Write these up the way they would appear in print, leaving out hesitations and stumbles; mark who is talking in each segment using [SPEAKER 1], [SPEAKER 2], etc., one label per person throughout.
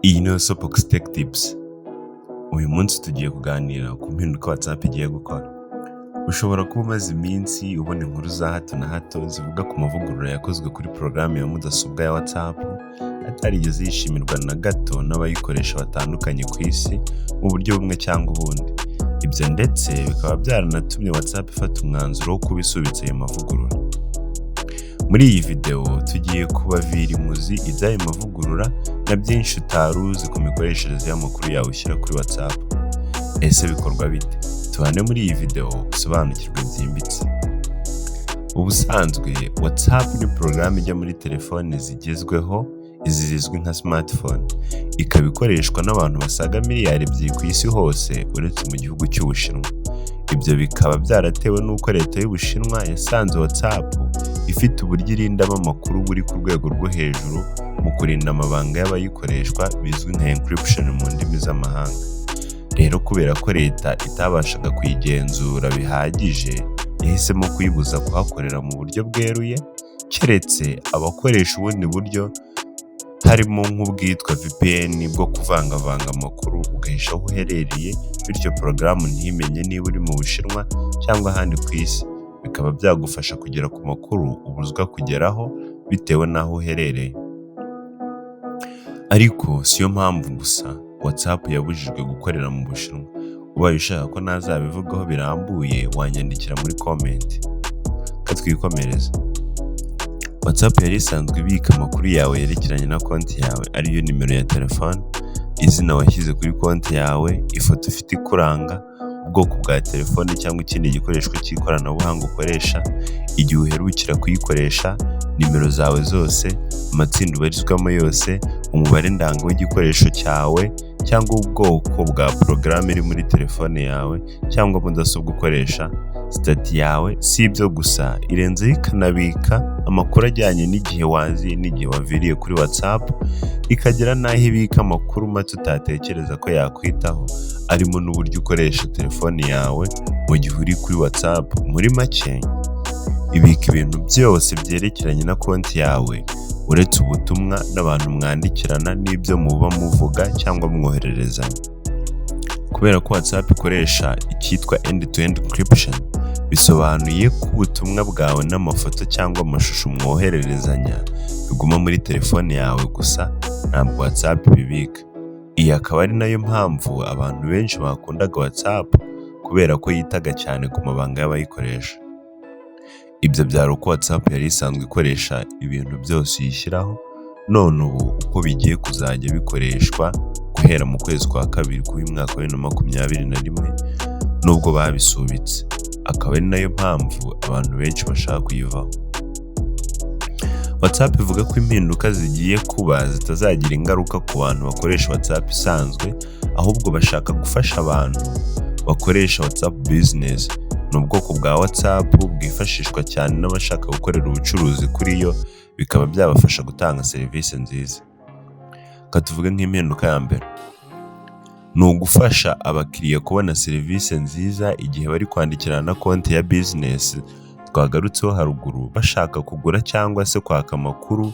[SPEAKER 1] Iyi ni Sopox Tech Tips. Uyu munsi tugiye kuganira ku mpinduka WhatsApp igiye gukora. Ushobora kuba umaze iminsi ubona inkuru za hato na hato zivuga ku mavugurura yakozwe kuri porogaramu ya mudasobwa ya WhatsApp atarigeze yishimirwa na gato n'abayikoresha batandukanye ku isi mu buryo bumwe cyangwa ubundi. Ibyo ndetse bikaba byaranatumye WhatsApp ifata umwanzuro wo kubisubitsa ayo mavugurura. Muri iyi video tugiye kubavira imuzi iby'ayo mavugurura na byinshi utari uzi ku mikoreshereze y'amakuru yawe ushyira kuri WhatsApp. Ese bikorwa bite? Tubane muri iyi video usobanukirwe byimbitse. Ubusanzwe WhatsApp ni porogaramu ijya muri telefone zigezweho, izi zizwi nka smartphone, ikaba ikoreshwa n'abantu basaga miliyari 2 ku isi hose uretse mu gihugu cy'Ubushinwa. Ibyo bikaba byaratewe n'uko leta y'Ubushinwa yasanze WhatsApp ifite uburyo irindamo amakuru buri ku rwego rwo hejuru mu kurinda amabanga y'abayikoreshwa bizwi nka encryption mu ndimi z'amahanga. Rero kubera ko leta itabashaga kuyigenzura bihagije, yahisemo kuyibuza kuhakorera mu buryo bweruye, keretse abakoresha ubundi buryo harimo nk'ubwitwa VPN bwo kuvangavanga amakuru ugahisha aho uherereye, bityo porogaramu ntimenye niba uri mu Bushinwa cyangwa ahandi ku isi. Bikaba byagufasha kugera ku makuru ubuzwa kugeraho bitewe n'aho uherereye. Ariko siyo mpamvu gusa WhatsApp yabujijwe gukorera mu Bushinwa. Ubaye ushaka ko nazabivugaho birambuye wanyandikira muri comment. Katwikomereza. WhatsApp yari isanzwe ibika amakuru yawe yerekeranye na konti yawe, ariyo nimero ya telefone, izina washyize kuri konti yawe, ifoto ufite ikuranga, ubwoko bwa telefone cyangwa ikindi gikoresho cy'ikoranabuhanga ukoresha, igihe uherukira kuyikoresha, nimero zawe zose, amatsinda ubarizwamo yose, umubare ndanga w'igikoresho cyawe cyangwa ubwoko bwa porogaramu iri muri telefone yawe cyangwa mudasobwa ukoresha, sitati yawe. Si ibyo gusa, irenzeho ikanabika amakuru ajyanye n'igihe waziye n'igihe waviriye kuri WhatsApp, ikagera n'aho ibika amakuru mato utatekereza ko yakwitaho, arimo n'uburyo ukoresha telefone yawe mu gihe uri kuri WhatsApp. Muri make, ibika ibintu byose byerekeranye na konti yawe uretse ubutumwa n'abantu mwandikirana n'ibyo muba muvuga cyangwa mwohererezanya. Kubera ko WhatsApp ikoresha icyitwa end-to-end encryption, bisobanuye ko ubutumwa bwawe n'amafoto cyangwa amashusho mwohererezanya biguma muri telefone yawe gusa, ntabwo WhatsApp ibibika. Iyi akaba ari nayo mpamvu abantu benshi bakundaga WhatsApp, kubera ko yitaga cyane ku mabanga y'abayikoresha. Ibyo byari uko WhatsApp yari isanzwe ikoresha ibintu byose uyishyiraho, none ubu uko bigiye kuzajya bikoreshwa guhera mu kwezi kwa kabiri k'uyu mwaka wa 2021 nubwo babisubitse. Akaba ari nayo mpamvu abantu benshi bashaka kuyivaho. WhatsApp ivuga ko impinduka zigiye kuba zitazagira ingaruka ku bantu bakoresha WhatsApp isanzwe, ahubwo bashaka gufasha abantu bakoresha WhatsApp Business. Ni ubwoko bwa WhatsApp bwifashishwa cyane n'abashaka gukorera ubucuruzi kuri yo, bikaba byabafasha gutanga serivisi nziza. Katuvuge nk'impinduka ya mbere, ni ugufasha abakiriya kubona serivisi nziza igihe bari kwandikirana na konti ya business twagarutseho haruguru, bashaka kugura cyangwa se kwaka amakuru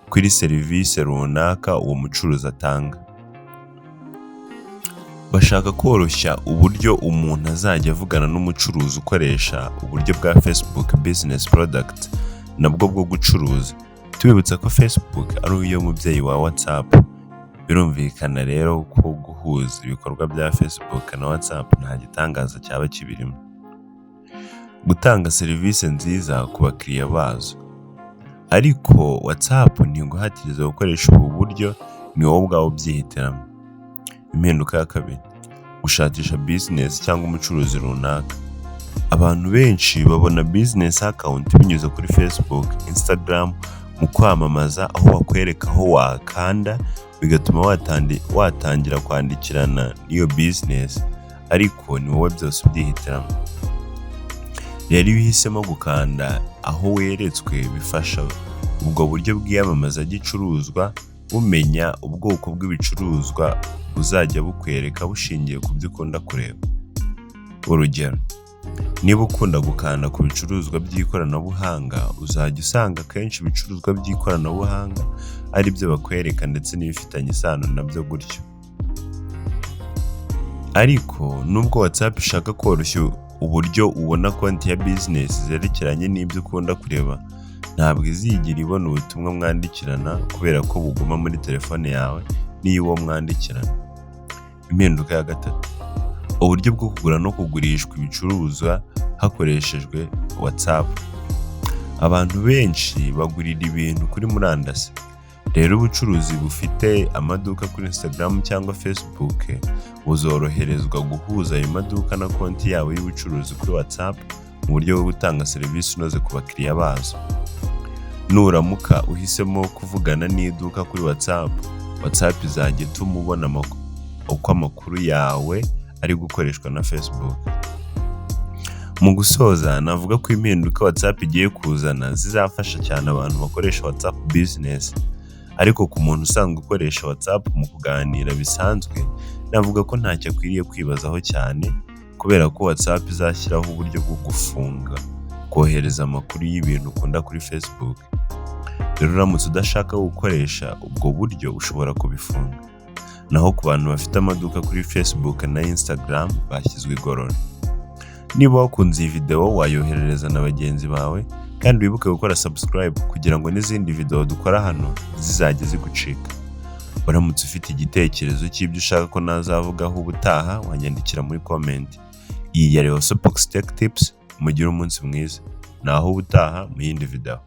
[SPEAKER 1] kuri serivisi runaka uwo mucuruzi atanga. Bashaka koroshya uburyo umuntu azajya avugana n'umucuruzi ukoresha uburyo bwa Facebook Business Product nabwo bwo gucuruza. Tubibutsa ko Facebook ari uyo mubyeyi wa WhatsApp. Birumvikana rero ko guhuza ibikorwa bya Facebook na WhatsApp nta gitangaza cyaba kibirimo. Gutanga serivisi nziza ku bakiriya bazo. Ariko WhatsApp ntiguhatiriza gukoresha ubu buryo, ni wowe ubwawe ubyihitiramo. Impinduka ya kabiri, gushakisha business cyangwa umucuruzi runaka. Abantu benshi babona business account binyuze kuri Facebook, Instagram mu kwamamaza, aho bakwereka aho wakanda bigatuma watangira kwandikirana n'iyo business, ariko ni wowe byose ubyihitiramo. Rero iyo uhisemo gukanda aho weretswe, bifasha ubwo buryo bw'iyamamaza gicuruzwa bumenya ubwoko bw'ibicuruzwa buzajya bukwereka bushingiye ku byo ukunda kureba. Urugero, Niba ukunda gukanda ku bicuruzwa by'ikoranabuhanga, uzajya usanga akenshi ibicuruzwa by'ikoranabuhanga ari byo bakwereka ndetse n'ibifitanye isano nabyo gutyo. Ariko nubwo WhatsApp ishaka koroshya uburyo ubona konti ya business zerekeranye n'ibyo ukunda kureba, ntabwo izigera ibona ubutumwa mwandikirana kubera ko buguma muri telefone yawe n'iy'uwo mwandikirana. Impinduka ya gatatu: uburyo bwo kugura no kugurishwa ibicuruzwa hakoreshejwe WhatsApp. Abantu benshi bagurira ibintu kuri murandasi. Rero ubucuruzi bufite amaduka kuri Instagram cyangwa Facebook buzoroherezwa guhuza ayo maduka na konti yawe y'ubucuruzi kuri WhatsApp mu buryo bwo gutanga serivisi inoze ku bakiriya bazo. Nuramuka uhisemo kuvugana n'iduka kuri WhatsApp izajya ituma ubona uko amakuru yawe ari gukoreshwa na Facebook. Mu gusoza, navuga ko impinduka WhatsApp igiye kuzana zizafasha cyane abantu bakoresha WhatsApp business. Ariko ku muntu usanzwe ukoresha WhatsApp mu kuganira bisanzwe, navuga ko ntacyo akwiriye kwibazaho cyane, kubera ko WhatsApp izashyiraho uburyo bwo gufunga kohereza amakuru y'ibintu ukunda kuri Facebook. Rero uramutse udashaka gukoresha ubwo buryo ushobora kubifunga. Naho ku bantu bafite amaduka kuri Facebook na Instagram bashyizwe igorora. Niba wakunze iyi video wayoherereza na bagenzi bawe, kandi wibuke gukora subscribe kugira ngo n'izindi video dukora hano zizajye zigucika. Uramutse ufite igitekerezo cy'ibyo ushaka ko nazavugaho ubutaha, wanyandikira muri comment. Iyi yari Sopox Tech Tips, mugire umunsi mwiza. Naho ubutaha mu yindi video.